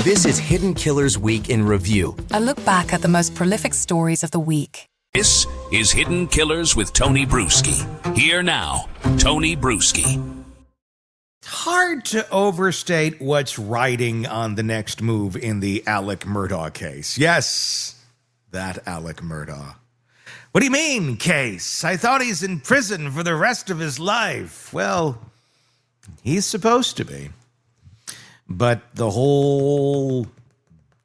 This is Hidden Killers Week in Review. A look back at the most prolific stories of the week. This is Hidden Killers with Tony Brueski. Here now, Tony Brueski. It's hard to overstate what's riding on the next move in the Alec Murdaugh case. Yes, that Alec Murdaugh. What do you mean, case? I thought he's in prison for the rest of his life. Well, he's supposed to be. But the whole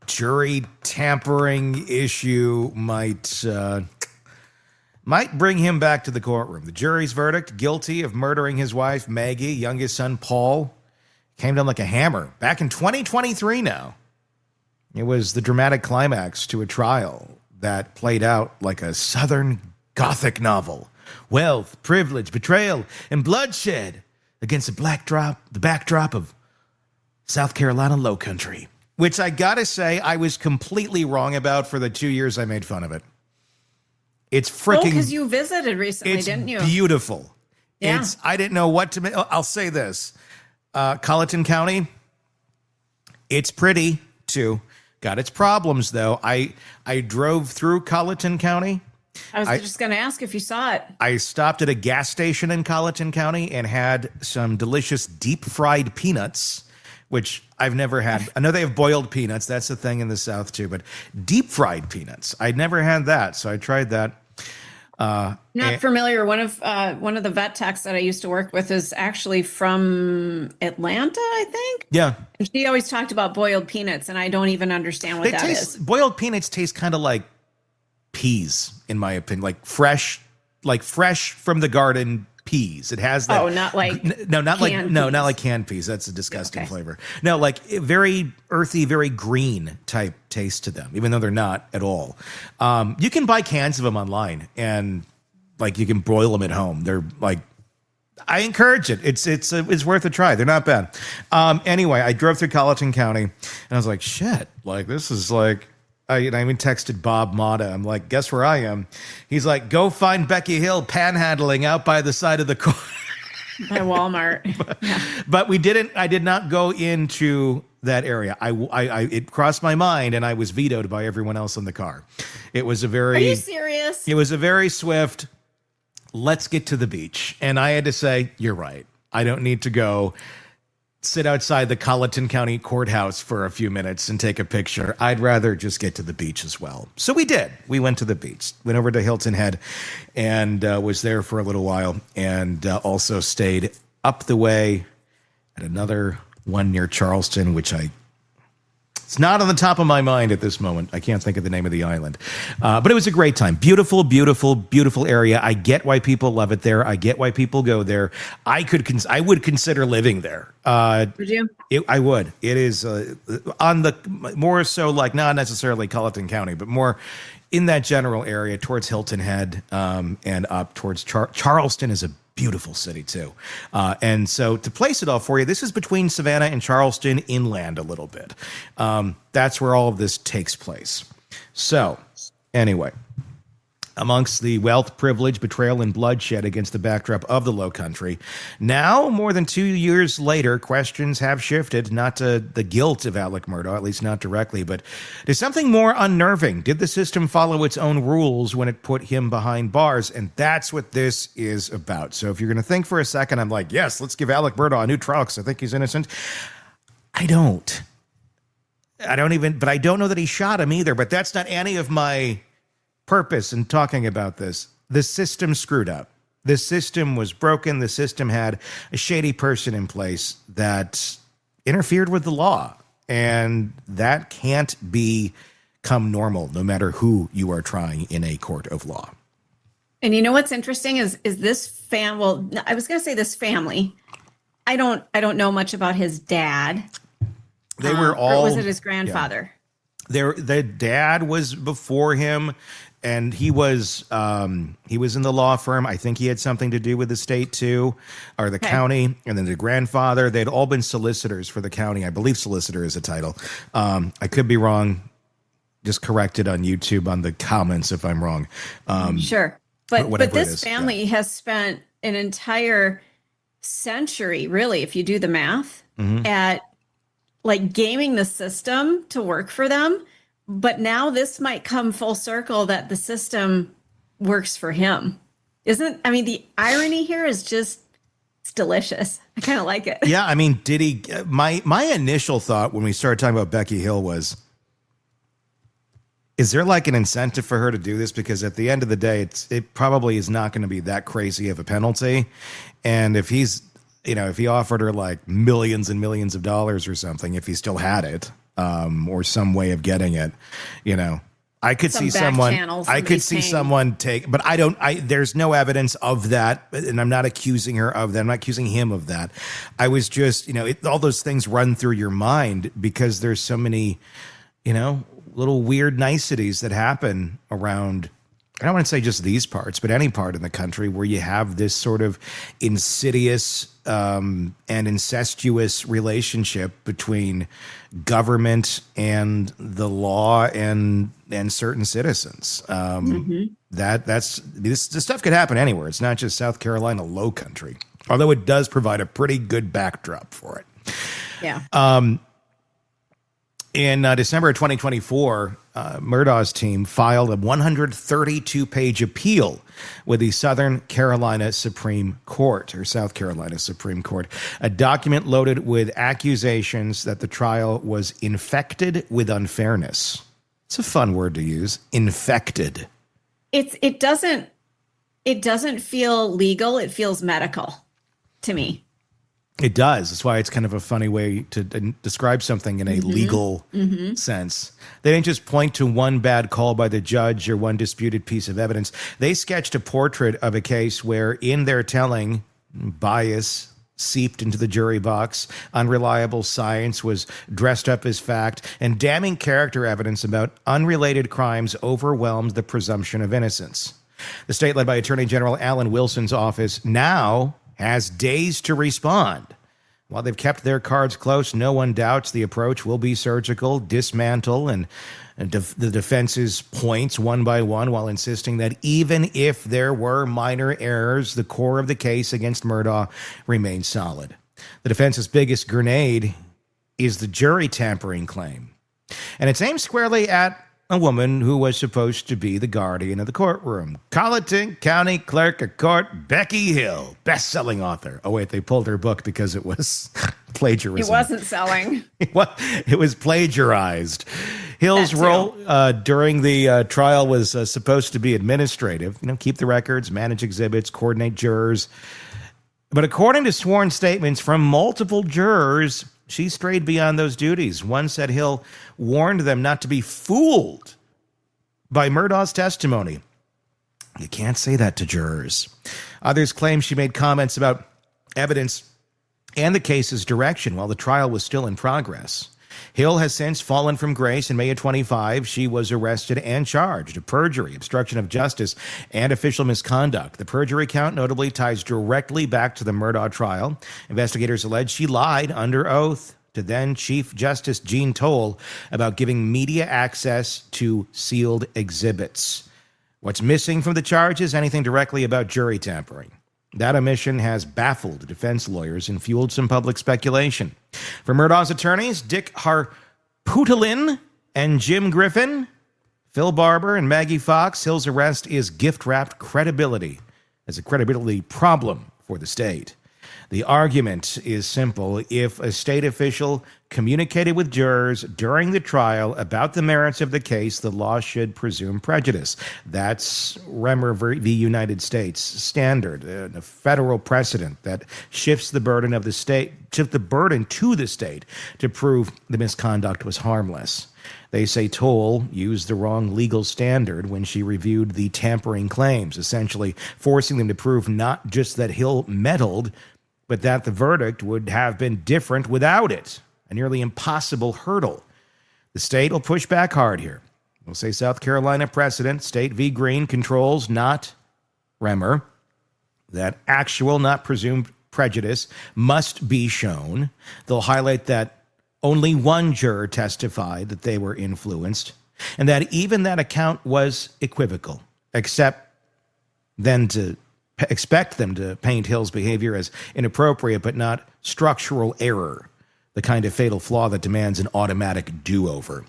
jury tampering issue might bring him back to the courtroom. The jury's verdict, guilty of murdering his wife, Maggie, youngest son, Paul, came down like a hammer. Back in 2023 now. It was the dramatic climax to a trial that played out like a Southern Gothic novel. Wealth, privilege, betrayal, and bloodshed against the backdrop of South Carolina low country, which I gotta say I was completely wrong about for the 2 years I made fun of it. It's freaking... because you visited recently, didn't you? It's beautiful. Yeah. I didn't know what to make. I'll say this. Colleton County, it's pretty too. Got its problems though. I drove through Colleton County. I was just going to ask if you saw it. I stopped at a gas station in Colleton County and had some delicious deep fried peanuts, which I've never had. I know they have boiled peanuts. That's a thing in the South too, but deep fried peanuts. I'd never had that. So I tried that. Not familiar. One of the vet techs that I used to work with is actually from Atlanta, I think. Yeah. And she always talked about boiled peanuts, and I don't even understand what that is. Boiled peanuts taste kind of like peas, in my opinion, like fresh from the garden peas. It has that. Oh, not like not like canned peas. That's a disgusting flavor. No, like very earthy, very green type taste to them, even though they're not at all. You can buy cans of them online, and like you can broil them at home. They're like, I encourage it. It's worth a try. They're not bad. Anyway, I drove through Colleton County, and I was like, shit, like this is like. I even texted Bob Mata. I'm like, guess where I am? He's like, go find Becky Hill panhandling out by the side of the car. By Walmart. But I did not go into that area. It crossed my mind, and I was vetoed by everyone else in the car. It was Are you serious? It was a very swift, let's get to the beach. And I had to say, you're right. I don't need to go sit outside the Colleton County Courthouse for a few minutes and take a picture. I'd rather just get to the beach as well. So we did. We went to the beach, went over to Hilton Head, and was there for a little while, and also stayed up the way at another one near Charleston, which it's not on the top of my mind at this moment. I can't think of the name of the island. But it was a great time. Beautiful, beautiful, beautiful area. I get why people love it there. I get why people go there. I would consider living there. Would you? I would. It is on the more so like not necessarily Colleton County, but more in that general area towards Hilton Head and up towards Charleston is a beautiful city too. And so to place it all for you, this is between Savannah and Charleston, inland a little bit. That's where all of this takes place. So anyway, amongst the wealth, privilege, betrayal, and bloodshed against the backdrop of the Low Country, now, more than 2 years later, questions have shifted, not to the guilt of Alec Murdaugh, at least not directly, but to something more unnerving. Did the system follow its own rules when it put him behind bars? And that's what this is about. So if you're going to think for a second, I'm like, yes, let's give Alec Murdaugh a new trial because I think he's innocent. I don't know that he shot him either, but that's not any of my purpose in talking about this. The system screwed up. The system was broken. The system had a shady person in place that interfered with the law. And that can't become normal, no matter who you are trying in a court of law. And you know what's interesting is this well, I was going to say this family. I don't know much about his dad. They were all. Or was it his grandfather? Yeah. The dad was before him. And he was in the law firm. I think he had something to do with the state too, or the county. And then the grandfather, they'd all been solicitors for the county. I believe solicitor is a title. I could be wrong. Just correct it on YouTube on the comments if I'm wrong. Sure. But this family has spent an entire century, really, if you do the math, at like gaming the system to work for them. But now this might come full circle that the system works for him. I mean, the irony here is just, it's delicious. I kind of like it. Yeah, I mean, did he? My initial thought when we started talking about Becky Hill was, is there like an incentive for her to do this? Because at the end of the day, it probably is not going to be that crazy of a penalty. And if he's, if he offered her like millions and millions of dollars or something, if he still had it, or some way of getting it, I could see someone take, but there's no evidence of that. And I'm not accusing her of that. I'm not accusing him of that. I was just, all those things run through your mind because there's so many, little weird niceties that happen around. I don't want to say just these parts, but any part in the country where you have this sort of insidious and incestuous relationship between government and the law and certain citizens. This stuff could happen anywhere. It's not just South Carolina low country, although it does provide a pretty good backdrop for it. Yeah. In December of 2024, Murdaugh's team filed a 132-page appeal with the South Carolina Supreme Court, a document loaded with accusations that the trial was infected with unfairness. It's a fun word to use, infected. It doesn't feel legal. It feels medical to me. It does. That's why it's kind of a funny way to describe something in a legal sense. They didn't just point to one bad call by the judge or one disputed piece of evidence. They sketched a portrait of a case where, in their telling, bias seeped into the jury box, unreliable science was dressed up as fact, and damning character evidence about unrelated crimes overwhelmed the presumption of innocence. The state, led by Attorney General Alan Wilson's office, now has days to respond. While they've kept their cards close, no one doubts the approach will be surgical, dismantle, and the defense's points one by one, while insisting that even if there were minor errors, the core of the case against Murdaugh remains solid. The defense's biggest grenade is the jury tampering claim, and it's aimed squarely at a woman who was supposed to be the guardian of the courtroom. Colleton County Clerk of Court Becky Hill, best-selling author. Oh, wait, they pulled her book because it was plagiarism. It wasn't selling. It was plagiarized. Hill's role during the trial was supposed to be administrative. Keep the records, manage exhibits, coordinate jurors. But according to sworn statements from multiple jurors, she strayed beyond those duties. One said Hill warned them not to be fooled by Murdaugh's testimony. You can't say that to jurors. Others claim she made comments about evidence and the case's direction while the trial was still in progress. Hill has since fallen from grace. In May of 25, she was arrested and charged of perjury, obstruction of justice, and official misconduct. The perjury count notably ties directly back to the Murdaugh trial. Investigators allege she lied under oath to then Chief Justice Jean Toll about giving media access to sealed exhibits. What's missing from the charges? Anything directly about jury tampering. That omission has baffled defense lawyers and fueled some public speculation. For Murdaugh's attorneys, Dick Harputelin and Jim Griffin, Phil Barber and Maggie Fox, Hill's arrest is gift-wrapped credibility as a credibility problem for the state. The argument is simple. If a state official communicated with jurors during the trial about the merits of the case, the law should presume prejudice. That's Remmer v. United States standard, a federal precedent that shifts the burden to the state to prove the misconduct was harmless. They say Toll used the wrong legal standard when she reviewed the tampering claims, essentially forcing them to prove not just that Hill meddled, but that the verdict would have been different without it. A nearly impossible hurdle. The state will push back hard here. We'll say South Carolina precedent, State v. Green, controls, not Remmer, that actual, not presumed prejudice must be shown. They'll highlight that only one juror testified that they were influenced, and that even that account was equivocal, expect them to paint Hill's behavior as inappropriate but not structural error. the kind of fatal flaw that demands an automatic do-over.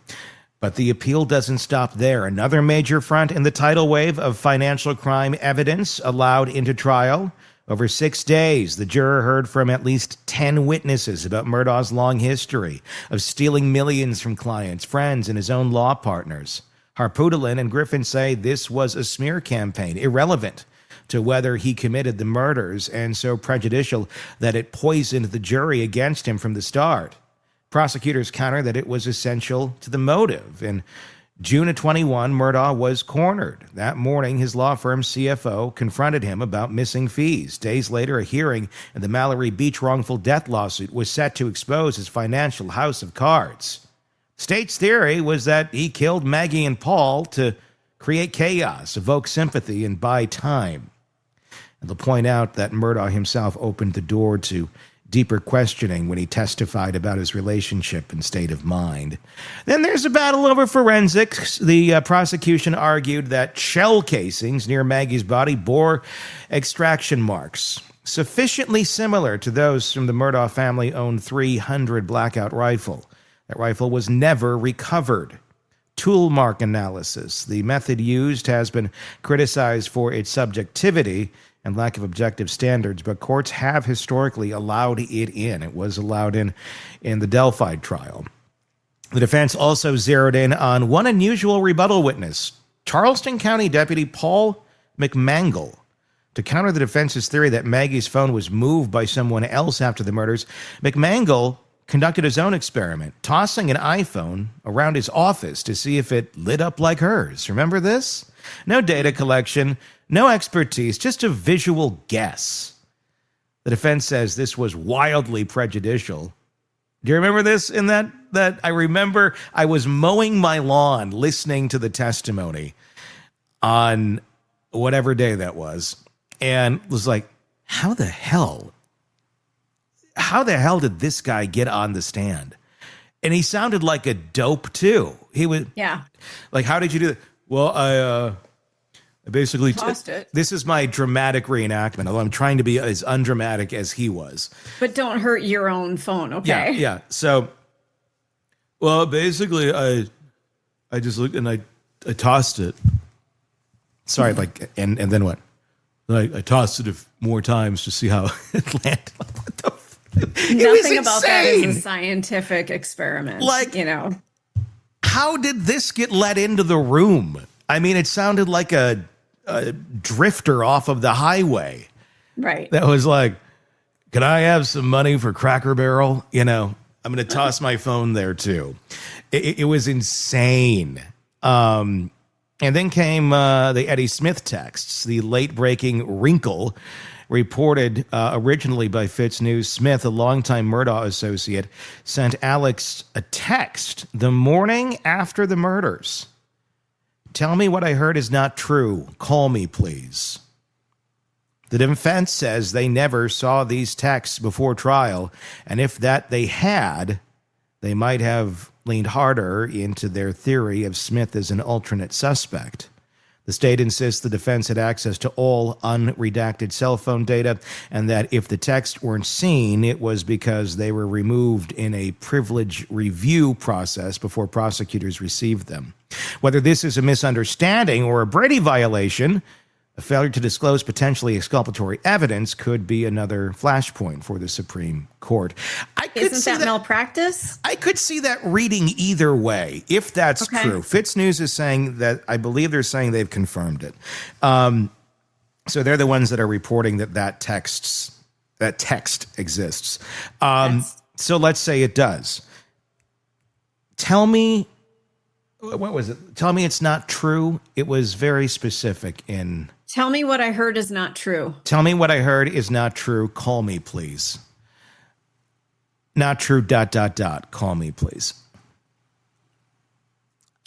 But the appeal doesn't stop there. Another major front in the tidal wave of financial crime evidence allowed into trial. Over 6 days, the juror heard from at least 10 witnesses about Murdaugh's long history of stealing millions from clients, friends, and his own law partners. Harpudalin and Griffin say this was a smear campaign, irrelevant to whether he committed the murders, and so prejudicial that it poisoned the jury against him from the start. Prosecutors counter that it was essential to the motive. In June of 21, Murdaugh was cornered. That morning, his law firm's CFO confronted him about missing fees. Days later, a hearing in the Mallory Beach wrongful death lawsuit was set to expose his financial house of cards. State's theory was that he killed Maggie and Paul to create chaos, evoke sympathy, and buy time. And they'll point out that Murdaugh himself opened the door to deeper questioning when he testified about his relationship and state of mind. Then there's a battle over forensics. The prosecution argued that shell casings near Maggie's body bore extraction marks sufficiently similar to those from the Murdaugh family-owned .300 Blackout rifle. That rifle was never recovered. Tool mark analysis, the method used, has been criticized for its subjectivity and lack of objective standards, but courts have historically allowed it in. It was allowed in the Delphi trial. The defense also zeroed in on one unusual rebuttal witness, Charleston County Deputy Paul McMangle. To counter the defense's theory that Maggie's phone was moved by someone else after the murders, McMangle conducted his own experiment, tossing an iPhone around his office to see if it lit up like hers. Remember this? No data collection, no expertise, just a visual guess. The defense says this was wildly prejudicial. Do you remember this? In that I remember I was mowing my lawn listening to the testimony on whatever day that was, and was like, how the hell did this guy get on the stand? And he sounded like a dope too. He was, Yeah. Like, how did you do that? Well, I basically Tossed it. This is my dramatic reenactment, although I'm trying to be as undramatic as he was. But don't hurt your own phone, okay? Yeah. So, well, basically, I just looked and I tossed it. Sorry, and then what? I tossed it more times to see how it landed. What the? Nothing about that is a scientific experiment. How did this get let into the room? I mean, it sounded like a drifter off of the highway. Right. That was like, can I have some money for Cracker Barrel? I'm going to toss my phone there too. It was insane. And then came the Eddie Smith texts, the late-breaking wrinkle reported originally by Fitz News. Smith, a longtime Murdaugh associate, sent Alex a text the morning after the murders. Tell me what I heard is not true. Call me, please. The defense says they never saw these texts before trial, and if that they had, they might have leaned harder into their theory of Smith as an alternate suspect. The state insists the defense had access to all unredacted cell phone data, and that if the texts weren't seen, it was because they were removed in a privilege review process before prosecutors received them. Whether this is a misunderstanding or a Brady violation, a failure to disclose potentially exculpatory evidence could be another flashpoint for the Supreme Court. Isn't that malpractice? I could see that reading either way, if that's true. Fitz News is saying that, I believe they're saying they've confirmed it. So they're the ones that are reporting that text exists. So let's say it does. Tell me, what was it? Tell me it's not true. It was very specific in... Tell me what I heard is not true. Tell me what I heard is not true. Call me, please. Not true, ... Call me, please.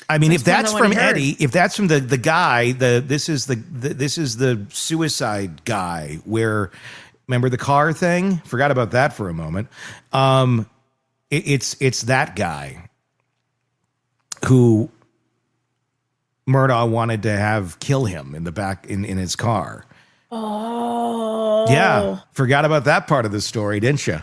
I mean, if that's from Eddie, if that's from the guy, this is the suicide guy where, remember the car thing? Forgot about that for a moment. It's that guy who Murdaugh wanted to have kill him in the back in his car. Oh. Yeah. Forgot about that part of the story, didn't you?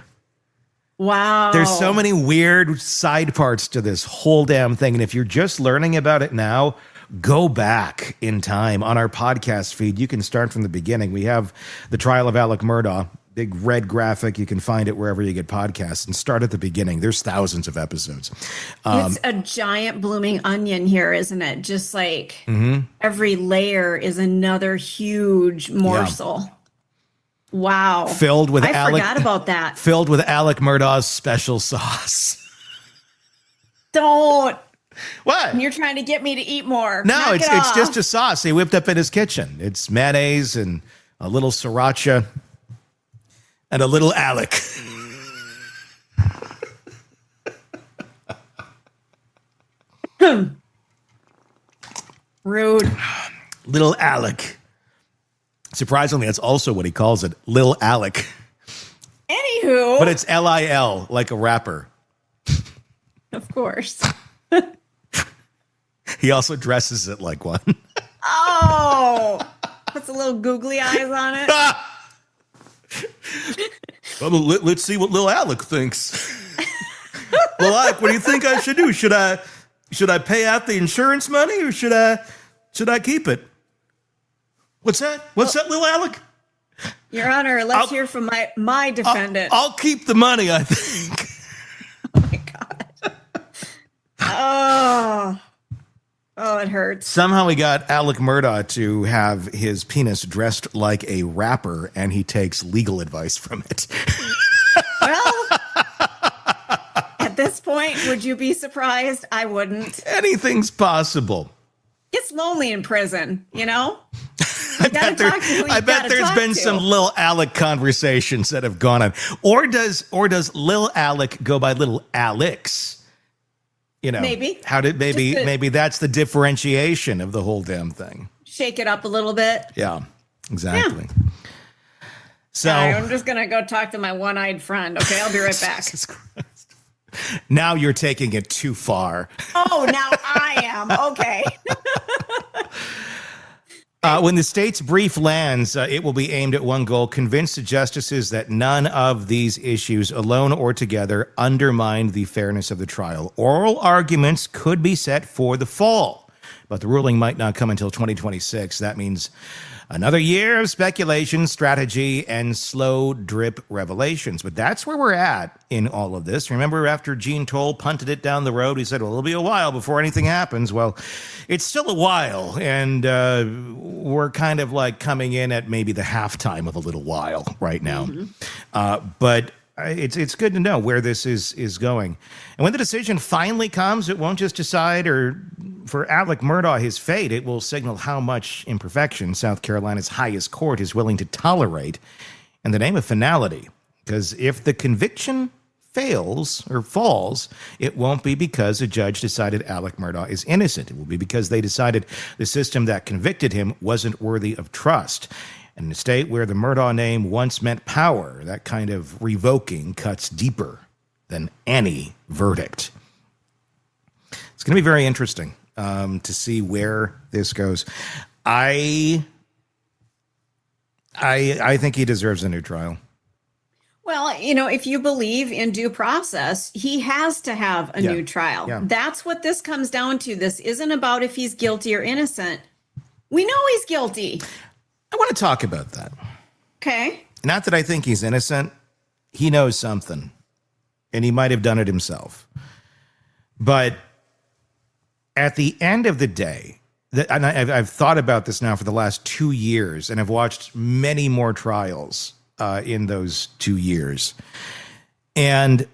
Wow. There's so many weird side parts to this whole damn thing. And if you're just learning about it now, go back in time on our podcast feed. You can start from the beginning. We have the trial of Alec Murdaugh, big red graphic. You can find it wherever you get podcasts, and start at the beginning. There's thousands of episodes. It's a giant blooming onion here, isn't it? Just like every layer is another huge morsel. Yeah. Wow. Filled with I forgot about that. Filled with Alec Murdaugh's special sauce. Don't. What? You're trying to get me to eat more. No, it's just a sauce he whipped up in his kitchen. It's mayonnaise and a little sriracha and a little Alec. Rude. Little Alec. Surprisingly, that's also what he calls it, Lil Alec. Anywho. But it's Lil, like a rapper. Of course. He also dresses it like one. Oh, puts a little googly eyes on it. Well, let's see what Lil Alec thinks. Lil Alec, what do you think I should do? Should I pay out the insurance money or should I keep it? What's that? What's that, Lil Alec? Your Honor, let's hear from my defendant. I'll keep the money, I think. Oh my God. Oh, it hurts. Somehow we got Alec Murdaugh to have his penis dressed like a rapper, and he takes legal advice from it. Well, at this point, would you be surprised? I wouldn't. Anything's possible. It's lonely in prison, you know? I bet there's been some Lil Alec conversations that have gone on. Or does Lil Alec go by Little Alex? You know, maybe maybe that's the differentiation of the whole damn thing. Shake it up a little bit. Yeah, exactly. Yeah. So I'm just gonna go talk to my one-eyed friend. Okay, I'll be right back. Jesus Christ. Now you're taking it too far. Oh, now I am. Okay. When the state's brief lands, it will be aimed at one goal: convince the justices that none of these issues, alone or together, undermine the fairness of the trial. Oral arguments could be set for the fall, but the ruling might not come until 2026. That means another year of speculation, strategy, and slow drip revelations. But that's where we're at in all of this. Remember, after Gene Toll punted it down the road, he said, well, it'll be a while before anything happens. Well, it's still a while, and we're kind of like coming in at maybe the halftime of a little while right now. But it's good to know where this is going. And when the decision finally comes, it won't just decide for Alec Murdaugh his fate. It will signal how much imperfection South Carolina's highest court is willing to tolerate in the name of finality. Because if the conviction fails or falls, it won't be because a judge decided Alec Murdaugh is innocent. It will be because they decided the system that convicted him wasn't worthy of trust. And in a state where the Murdaugh name once meant power, that kind of revoking cuts deeper than any verdict. It's going to be very interesting to see where this goes. I think he deserves a new trial. Well, you know, if you believe in due process, he has to have a new trial. Yeah. That's what this comes down to. This isn't about if he's guilty or innocent. We know he's guilty. I want to talk about that. Okay. Not that I think he's innocent. He knows something, and he might have done it himself. But at the end of the day, and I've thought about this now for the last 2 years, and I've watched many more trials in those 2 years. And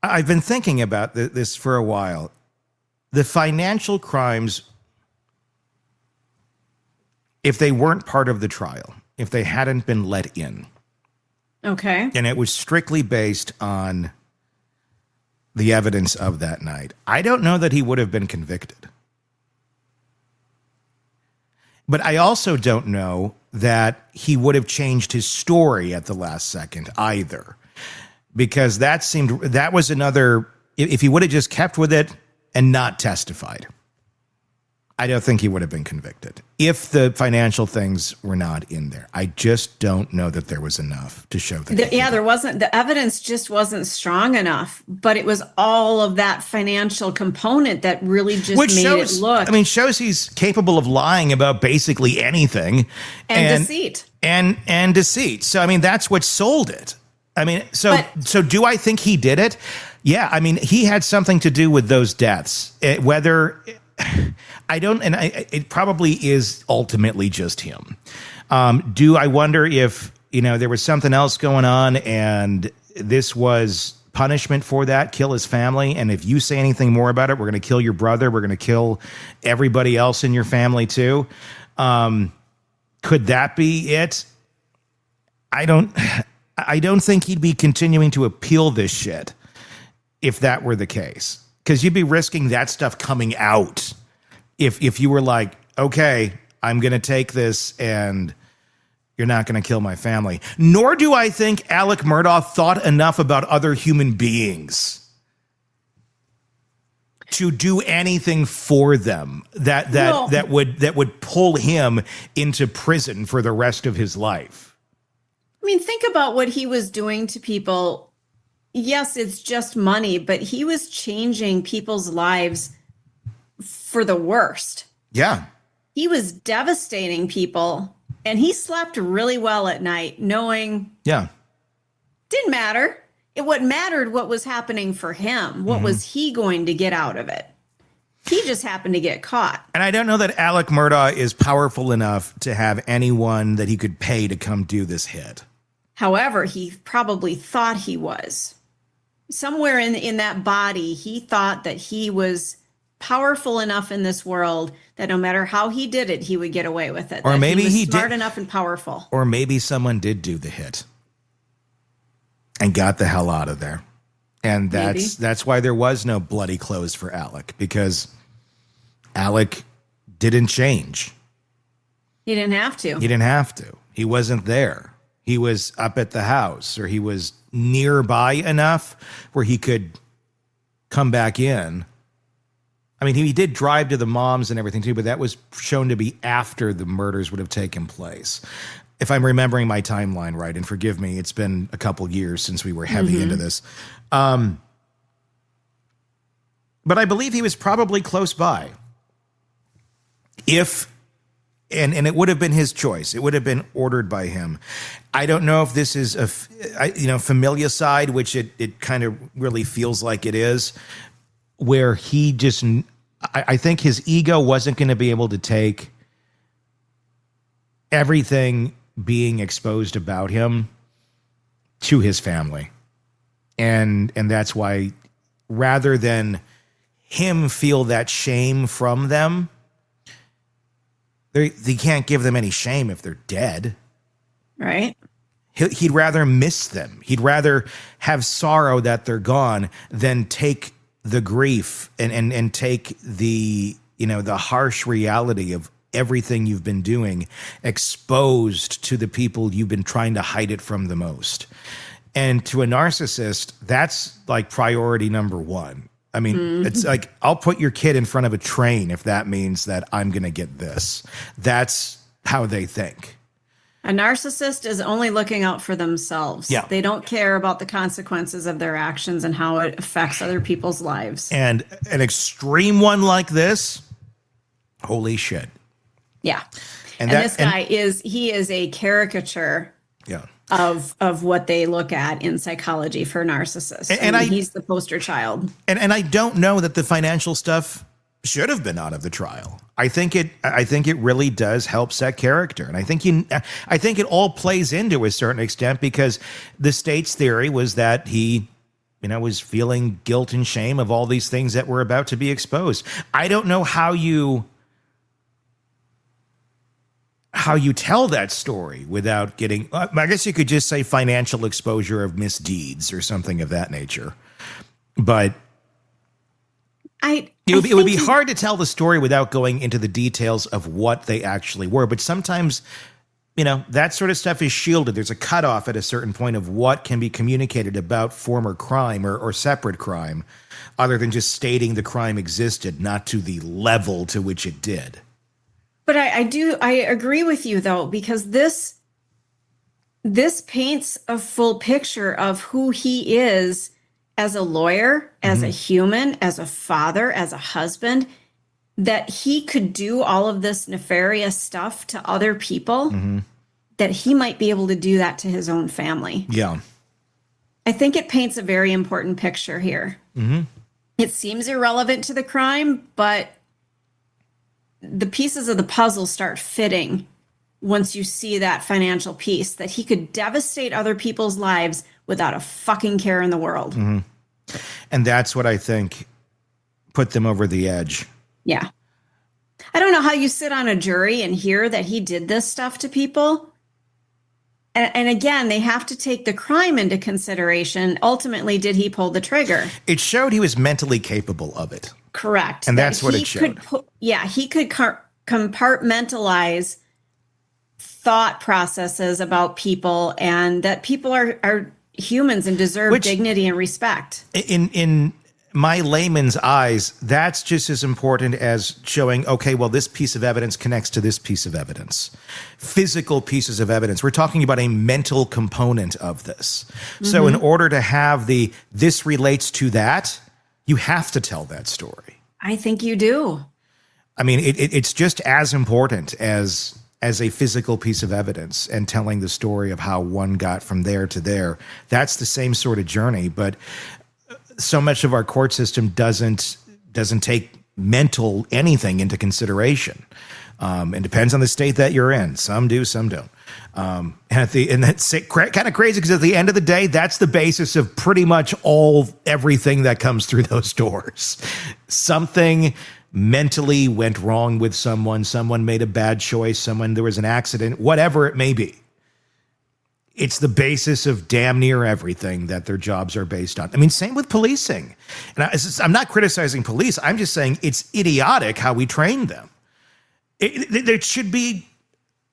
I've been thinking about this for a while. The financial crimes, if they weren't part of the trial, if they hadn't been let in, okay, and it was strictly based on the evidence of that night, I don't know that he would have been convicted. But I also don't know that he would have changed his story at the last second either, because that was another, if he would have just kept with it and not testified, I don't think he would have been convicted if the financial things were not in there. I just don't know that there was enough to show that. There wasn't, the evidence just wasn't strong enough, but it was all of that financial component that really just made it look. I mean, shows he's capable of lying about basically anything. And deceit. And deceit. So, I mean, that's what sold it. I mean, so do I think he did it? Yeah. I mean, he had something to do with those deaths. Whether... it probably is ultimately just him. Do I wonder if, there was something else going on and this was punishment for that, kill his family. And if you say anything more about it, we're going to kill your brother. We're going to kill everybody else in your family too. Could that be it? I don't think he'd be continuing to appeal this shit if that were the case. Because you'd be risking that stuff coming out if you were like, okay, I'm going to take this and you're not going to kill my family. Nor do I think Alec Murdaugh thought enough about other human beings to do anything for them that would pull him into prison for the rest of his life. I mean, think about what he was doing to people. Yes, it's just money, but he was changing people's lives for the worst. Yeah. He was devastating people, and he slept really well at night, knowing didn't matter. What mattered, what was happening for him. What was he going to get out of it? He just happened to get caught. And I don't know that Alec Murdaugh is powerful enough to have anyone that he could pay to come do this hit. However, he probably thought he was. Somewhere in that body, he thought that he was powerful enough in this world that no matter how he did it, he would get away with it. Or maybe he was smart enough and powerful. Or maybe someone did do the hit and got the hell out of there. And that's why there was no bloody clothes for Alec, because Alec didn't change. He didn't have to. He didn't have to. He wasn't there. He was up at the house, or he was nearby enough where he could come back in. I mean, he did drive to the mom's and everything too, but that was shown to be after the murders would have taken place. If I'm remembering my timeline right, and forgive me, it's been a couple years since we were heavy into this. But I believe he was probably close by. And it would have been his choice. It would have been ordered by him. I don't know if this is familicide, which it kind of really feels like it is, where he just, I think his ego wasn't going to be able to take everything being exposed about him to his family. And that's why, rather than him feel that shame from them, they can't give them any shame if they're dead. Right. He'd rather miss them. He'd rather have sorrow that they're gone than take the grief and take the harsh reality of everything you've been doing exposed to the people you've been trying to hide it from the most. And to a narcissist, that's like priority number one. I mean, it's like, I'll put your kid in front of a train if that means that I'm going to get this. That's how they think. A narcissist is only looking out for themselves. Yeah. They don't care about the consequences of their actions and how it affects other people's lives. And an extreme one like this, holy shit. Yeah. And this guy is a caricature of what they look at in psychology for narcissists. And he's the poster child. And I don't know that the financial stuff should have been out of the trial. I think it really does help set character. And I think it all plays into a certain extent, because the state's theory was that he was feeling guilt and shame of all these things that were about to be exposed. I don't know how you tell that story without getting, I guess you could just say financial exposure of misdeeds or something of that nature. But it would be hard to tell the story without going into the details of what they actually were. But sometimes that sort of stuff is shielded. There's a cutoff at a certain point of what can be communicated about former crime or separate crime, other than just stating the crime existed, not to the level to which it did. But I agree with you, though, because this paints a full picture of who he is as a lawyer, as a human, as a father, as a husband, that he could do all of this nefarious stuff to other people, that he might be able to do that to his own family. Yeah. I think it paints a very important picture here. It seems irrelevant to the crime, but the pieces of the puzzle start fitting once you see that financial piece, that he could devastate other people's lives without a fucking care in the world. And that's what I think put them over the edge. Yeah. I don't know how you sit on a jury and hear that he did this stuff to people. And again, they have to take the crime into consideration. Ultimately, did he pull the trigger? It showed he was mentally capable of it. Correct. And that's what it showed. He could compartmentalize thought processes about people, and that people are humans and deserve dignity and respect. In my layman's eyes, that's just as important as showing, okay, well, this piece of evidence connects to this piece of evidence. Physical pieces of evidence. We're talking about a mental component of this. So in order to have this relates to that, you have to tell that story. I think you do. I mean, it's just as important as a physical piece of evidence and telling the story of how one got from there to there. That's the same sort of journey, but so much of our court system doesn't take mental anything into consideration. It depends on the state that you're in. Some do, some don't. And that's kind of crazy because at the end of the day, that's the basis of pretty much everything that comes through those doors. Something mentally went wrong with someone made a bad choice, there was an accident, whatever it may be. It's the basis of damn near everything that their jobs are based on. I mean, same with policing. And I'm not criticizing police. I'm just saying it's idiotic how we train them. It should be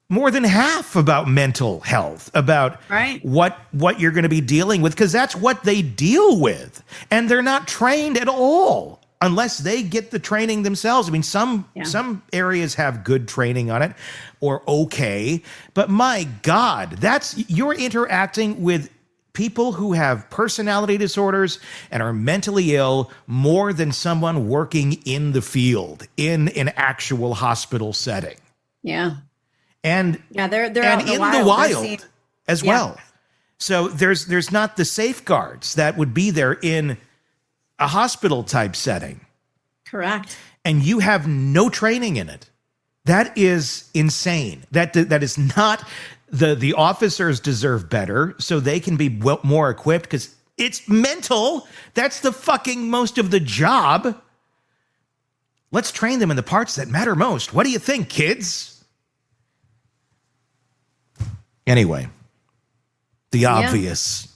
more than half about mental health, about what you're going to be dealing with, because that's what they deal with. And they're not trained at all unless they get the training themselves. I mean, some areas have good training on it, or okay, but my God, you're interacting with people who have personality disorders and are mentally ill more than someone working in the field, in an actual hospital setting. Yeah. And they're and in the wild as well. So there's not the safeguards that would be there in a hospital type setting. Correct. And you have no training in it. That is insane. That is not, the officers deserve better so they can be more equipped, because it's mental. That's the fucking most of the job. Let's train them in the parts that matter most. What do you think, kids? Anyway, the obvious.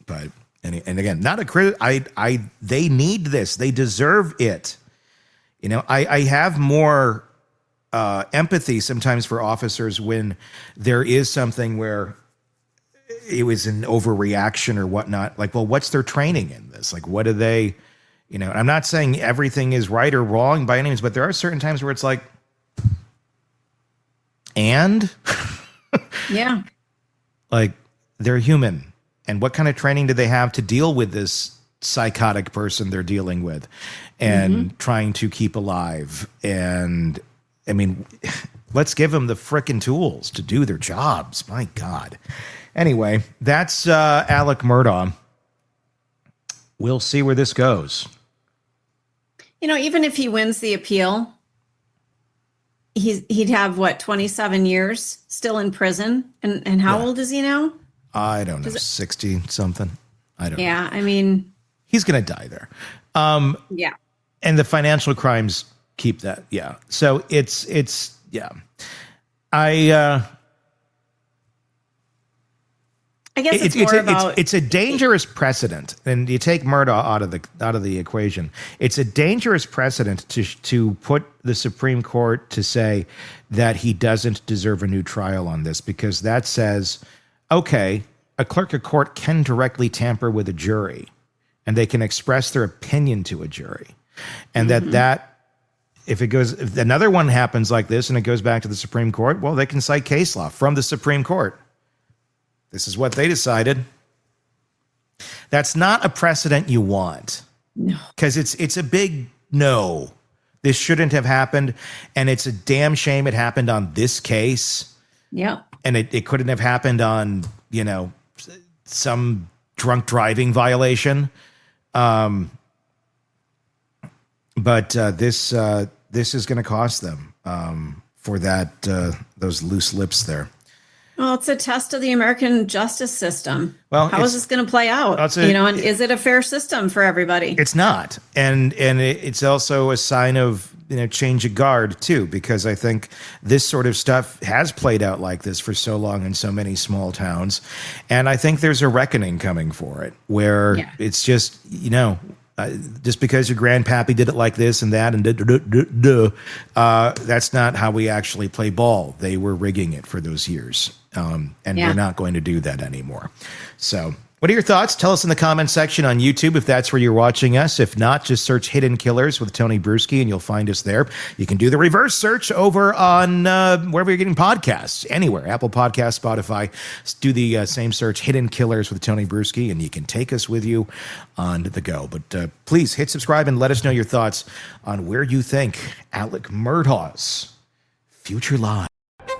But and again, not a crit. They need this. They deserve it. I have more empathy sometimes for officers when there is something where it was an overreaction or whatnot. Like, well, what's their training in this? Like, what do they? I'm not saying everything is right or wrong by any means, but there are certain times where it's like, and yeah, like, they're human. And what kind of training do they have to deal with this psychotic person they're dealing with and trying to keep alive? And I mean, let's give them the frickin' tools to do their jobs. My God. Anyway, that's Alec Murdaugh. We'll see where this goes. Even if he wins the appeal, he'd have 27 years still in prison. And how old is he now? I don't know, 60 something. I don't know. Yeah, I mean, he's going to die there. Yeah. And the financial crimes keep that. Yeah. So it's I guess it's more about it's a dangerous precedent, and you take Murdaugh out of the equation. It's a dangerous precedent to put the Supreme Court to say that he doesn't deserve a new trial on this, because that says, okay, a clerk of court can directly tamper with a jury, and they can express their opinion to a jury, and that if another one happens like this and it goes back to the Supreme Court, well, they can cite case law from the Supreme Court. This is what they decided. That's not a precedent you want. No. Because it's a big no. This shouldn't have happened. And it's a damn shame it happened on this case. Yeah. And it couldn't have happened on, some drunk driving violation. But this is going to cost them for that those loose lips there. Well, it's a test of the American justice system. Well, how is this going to play out? And is it a fair system for everybody? It's not, and it's also a sign of change of guard too, because I think this sort of stuff has played out like this for so long in so many small towns, and I think there's a reckoning coming for it, where it's just just because your grandpappy did it like this and that and that's not how we actually play ball. They were rigging it for those years. We're not going to do that anymore. So what are your thoughts? Tell us in the comment section on YouTube if that's where you're watching us. If not, just search Hidden Killers with Tony Brueski and you'll find us there. You can do the reverse search over on wherever you're getting podcasts, anywhere, Apple Podcasts, Spotify. Do the same search, Hidden Killers with Tony Brueski, and you can take us with you on the go. But please hit subscribe and let us know your thoughts on where you think Alec Murdaugh's future lies.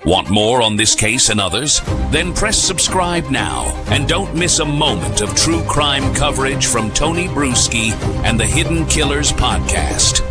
Want more on this case and others? Then press subscribe now and don't miss a moment of true crime coverage from Tony Brueski and the Hidden Killers podcast.